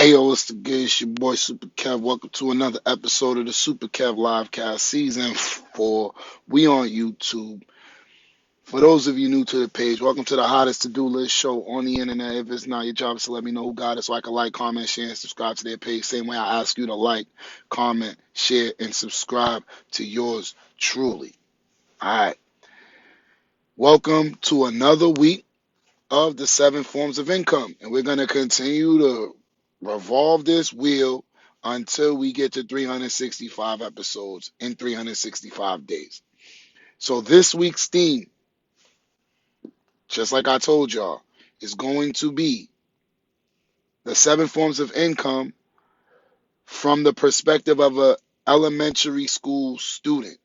Hey yo, what's the good? It's your boy Super Kev. Welcome to another episode of the Super Kev Livecast Season 4. We on YouTube. For those of you new to the page, welcome to the hottest to-do list show on the internet. If it's not, your job is to let me know who got it so I can like, comment, share, and subscribe to their page. Same way I ask you to like, comment, share, and subscribe to yours truly. Alright. Welcome to another week of the 7 forms of income. And we're going to continue to revolve this wheel until we get to 365 episodes in 365 days. So this week's theme, just like I told y'all, is going to be the 7 forms of income from the perspective of an elementary school student.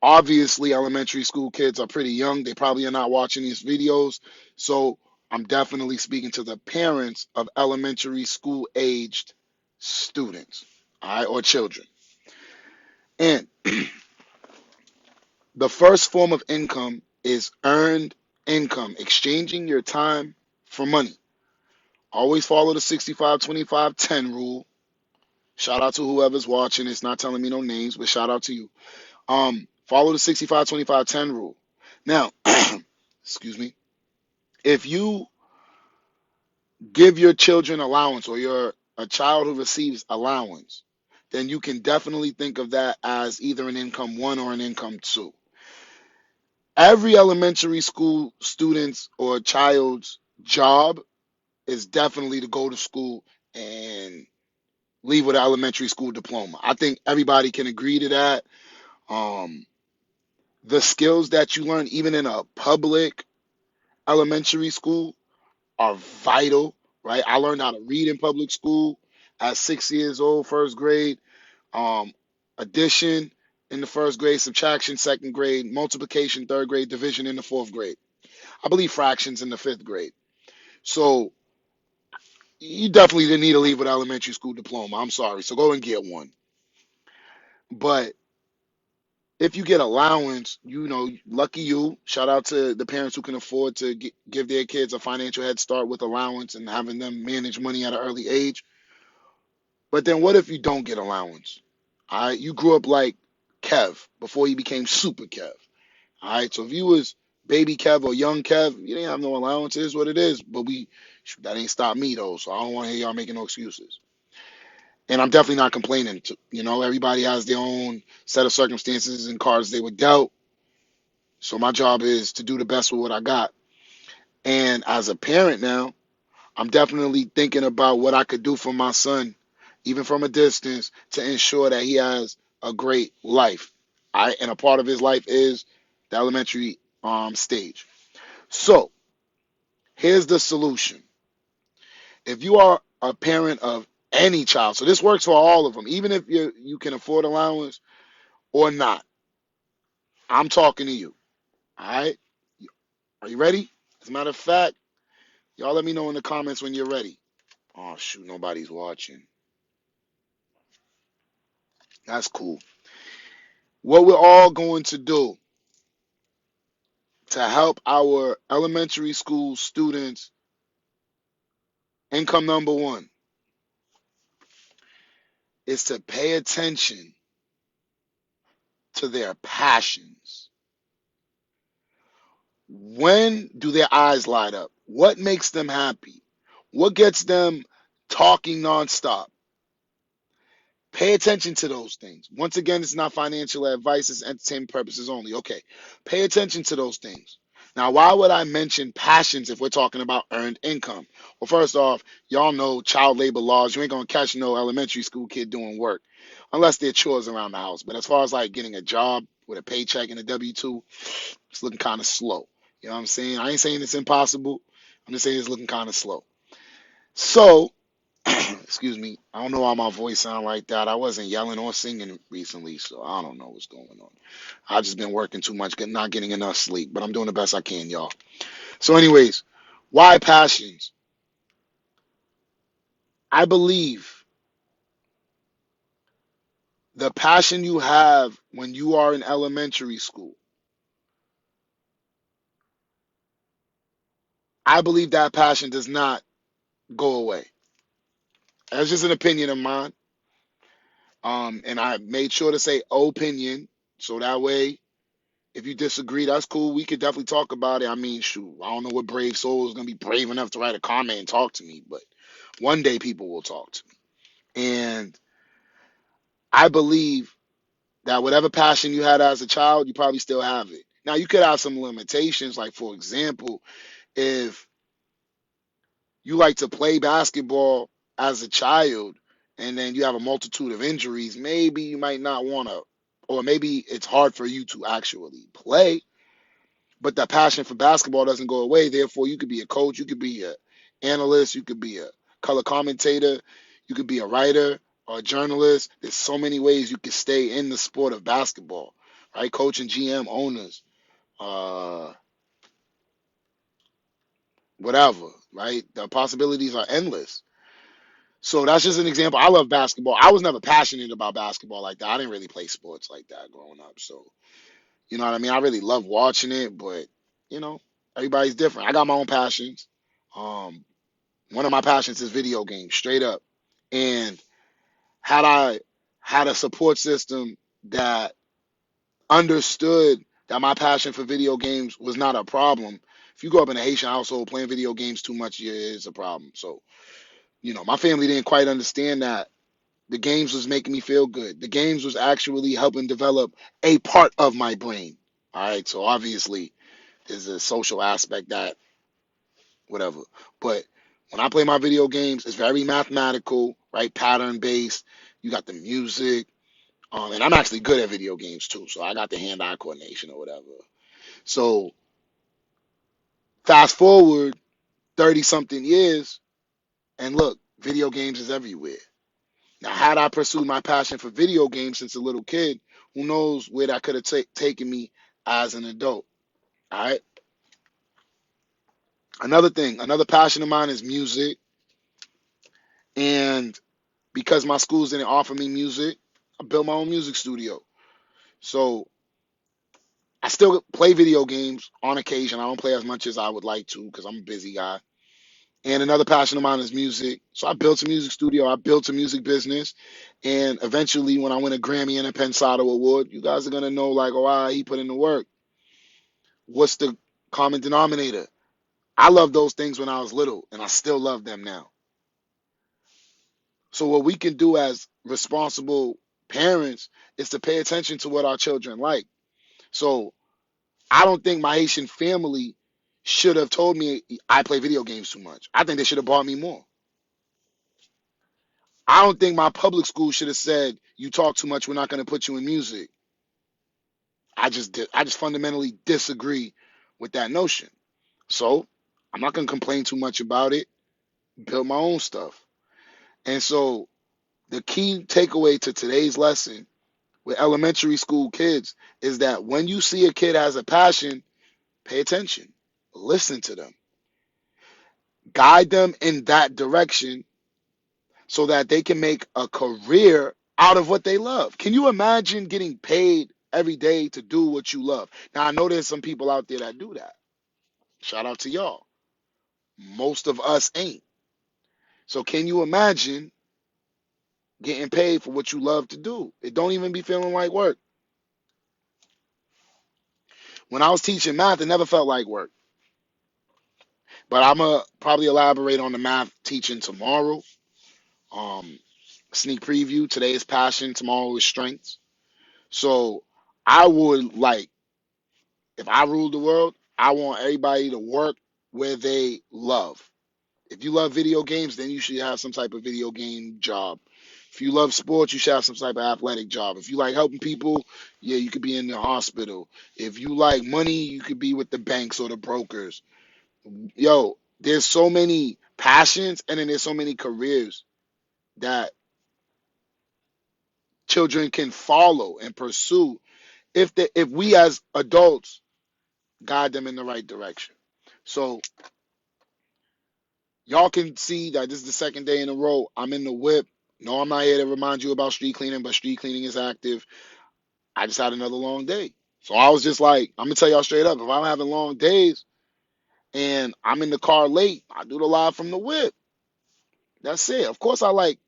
Obviously, elementary school kids are pretty young. They probably are not watching these videos. So I'm definitely speaking to the parents of elementary school aged students, all right, or children. And the first form of income is earned income, exchanging your time for money. Always follow the 65-25-10 rule. Shout out to whoever's watching. It's not telling me no names, but shout out to you. Follow the 65-25-10 rule. Now, excuse me, if you give your children allowance or you're a child who receives allowance, then you can definitely think of that as either an income 1 or an income 2. Every elementary school student's or child's job is definitely to go to school and leave with an elementary school diploma. I think everybody can agree to that. The skills that you learn even in a public elementary school are vital, right? I learned how to read in public school at 6 years old, first grade. Addition in the first grade, subtraction second grade, multiplication third grade, division in the fourth grade. I believe fractions in the fifth grade. So you definitely didn't need to leave with elementary school diploma. I'm sorry. So go and get one. But if you get allowance, lucky you. Shout out to the parents who can afford to give their kids a financial head start with allowance and having them manage money at an early age. But then what if you don't get allowance? All right, you grew up like Kev before he became Super Kev. All right, so if you was baby Kev or young Kev, you didn't have no allowance. It is what it is. But that ain't stopped me though. So I don't want to hear y'all making no excuses. And I'm definitely not complaining. Everybody has their own set of circumstances and cards they were dealt. So my job is to do the best with what I got. And as a parent now, I'm definitely thinking about what I could do for my son, even from a distance, to ensure that he has a great life. And a part of his life is the elementary stage. So here's the solution. If you are a parent of any child, so this works for all of them, even if you can afford allowance or not, I'm talking to you. All right? Are you ready? As a matter of fact, y'all let me know in the comments when you're ready. Oh, shoot, nobody's watching. That's cool. What we're all going to do to help our elementary school students, income number 1, is to pay attention to their passions. When do their eyes light up? What makes them happy? What gets them talking nonstop? Pay attention to those things. Once again, it's not financial advice, it's entertainment purposes only. Okay, pay attention to those things. Now, why would I mention passions if we're talking about earned income? Well, first off, y'all know child labor laws. You ain't going to catch no elementary school kid doing work unless they're chores around the house. But as far as like getting a job with a paycheck and a W-2, it's looking kind of slow. You know what I'm saying? I ain't saying it's impossible. I'm just saying it's looking kind of slow. So, excuse me, I don't know why my voice sound like that. I wasn't yelling or singing recently, so I don't know what's going on. I've just been working too much, not getting enough sleep, but I'm doing the best I can, y'all. So anyways, why passions? I believe the passion you have when you are in elementary school, I believe that passion does not go away. That's just an opinion of mine. And I made sure to say opinion, so that way, if you disagree, that's cool. We could definitely talk about it. I mean, shoot, I don't know what brave soul is gonna be brave enough to write a comment and talk to me, but one day people will talk to me. And I believe that whatever passion you had as a child, you probably still have it. Now, you could have some limitations, like for example, if you like to play basketball as a child and then you have a multitude of injuries, maybe you might not want to, or maybe it's hard for you to actually play, but that passion for basketball doesn't go away. Therefore, you could be a coach, you could be an analyst, you could be a color commentator, you could be a writer or a journalist. There's so many ways you could stay in the sport of basketball, right? Coach and GM owners, uh, whatever, right? The possibilities are endless. So that's just an example. I love basketball. I was never passionate about basketball like that. I didn't really play sports like that growing up. So, you know what I mean? I really love watching it, but, you know, everybody's different. I got my own passions. Um, One of my passions is video games, straight up. And had I had a support system that understood that my passion for video games was not a problem, if you grow up in a Haitian household playing video games too much, yeah, it's a problem. So, you know, my family didn't quite understand that the games was making me feel good. The games was actually helping develop a part of my brain. All right, so obviously there's a social aspect that whatever. But when I play my video games, it's very mathematical, right? Pattern based. You got the music, and I'm actually good at video games too. So I got the hand-eye coordination or whatever. So fast forward 30 something years, and look, video games is everywhere. Now, had I pursued my passion for video games since a little kid, who knows where that could have taken me as an adult. All right. Another thing, another passion of mine is music. And because my schools didn't offer me music, I built my own music studio. So I still play video games on occasion. I don't play as much as I would like to because I'm a busy guy. And another passion of mine is music. So I built a music studio. I built a music business. And eventually, when I win a Grammy and a Pensado Award, you guys are going to know, like, oh, wow, he put in the work. What's the common denominator? I loved those things when I was little, and I still love them now. So what we can do as responsible parents is to pay attention to what our children like. So I don't think my Haitian family should have told me I play video games too much. I think they should have bought me more. I don't think my public school should have said you talk too much. We're not going to put you in music. I just fundamentally disagree with that notion. So I'm not going to complain too much about it. Build my own stuff. And so the key takeaway to today's lesson with elementary school kids is that when you see a kid has a passion, pay attention, listen to them, guide them in that direction so that they can make a career out of what they love. Can you imagine getting paid every day to do what you love? Now, I know there's some people out there that do that. Shout out to y'all. Most of us ain't. So can you imagine getting paid for what you love to do? It don't even be feeling like work. When I was teaching math, it never felt like work. But I'm going to probably elaborate on the math teaching tomorrow. Um, Sneak preview. Today is passion, tomorrow is strengths. So I would like, if I ruled the world, I want everybody to work where they love. If you love video games, then you should have some type of video game job. If you love sports, you should have some type of athletic job. If you like helping people, yeah, you could be in the hospital. If you like money, you could be with the banks or the brokers. Yo, there's so many passions and then there's so many careers that children can follow and pursue if we as adults guide them in the right direction. So y'all can see that this is the second day in a row I'm in the whip. No, I'm not here to remind you about street cleaning, but street cleaning is active. I just had another long day. So I was just like, I'm gonna tell y'all straight up, if I'm having long days and I'm in the car late, I do the live from the whip. That's it. Of course, I like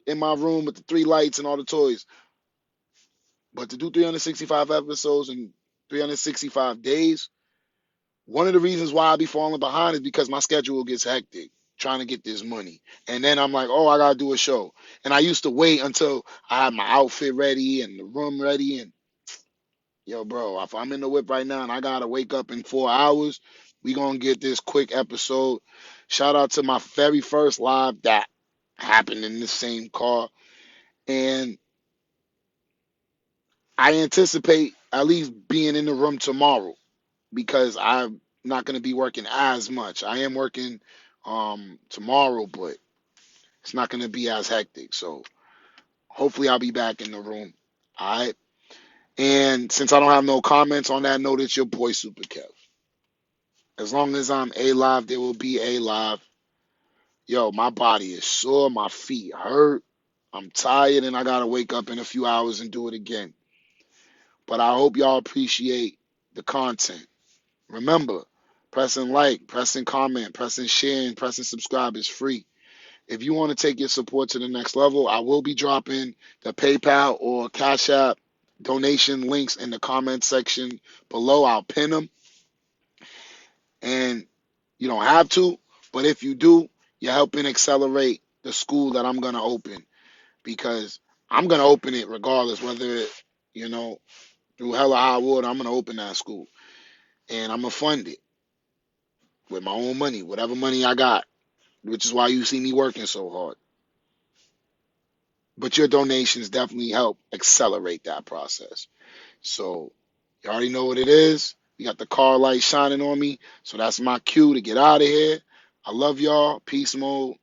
in my room with the 3 lights and all the toys, but to do 365 episodes in 365 days, one of the reasons why I be falling behind is because my schedule gets hectic trying to get this money. And then I'm like, oh, I gotta do a show. And I used to wait until I had my outfit ready and the room ready. And yo, bro, if I'm in the whip right now and I gotta wake up in 4 hours, we gonna get this quick episode. Shout out to my very first live that happened in the same car. And I anticipate at least being in the room tomorrow because I'm not going to be working as much. I am working tomorrow, but it's not going to be as hectic. So hopefully I'll be back in the room. All right. And since I don't have no comments on that note, it's your boy Super Kev. As long as I'm A live, there will be A live. Yo, my body is sore, my feet hurt. I'm tired and I gotta wake up in a few hours and do it again. But I hope y'all appreciate the content. Remember, pressing like, pressing comment, pressing share, and pressing subscribe is free. If you want to take your support to the next level, I will be dropping the PayPal or Cash App donation links in the comment section below. I'll pin them. And you don't have to, but if you do, you're helping accelerate the school that I'm going to open because I'm going to open it regardless, whether, you know, through hell or high water, I'm going to open that school. And I'm going to fund it with my own money, whatever money I got, which is why you see me working so hard. But your donations definitely help accelerate that process. So you already know what it is. We got the car light shining on me. So that's my cue to get out of here. I love y'all. Peace mode.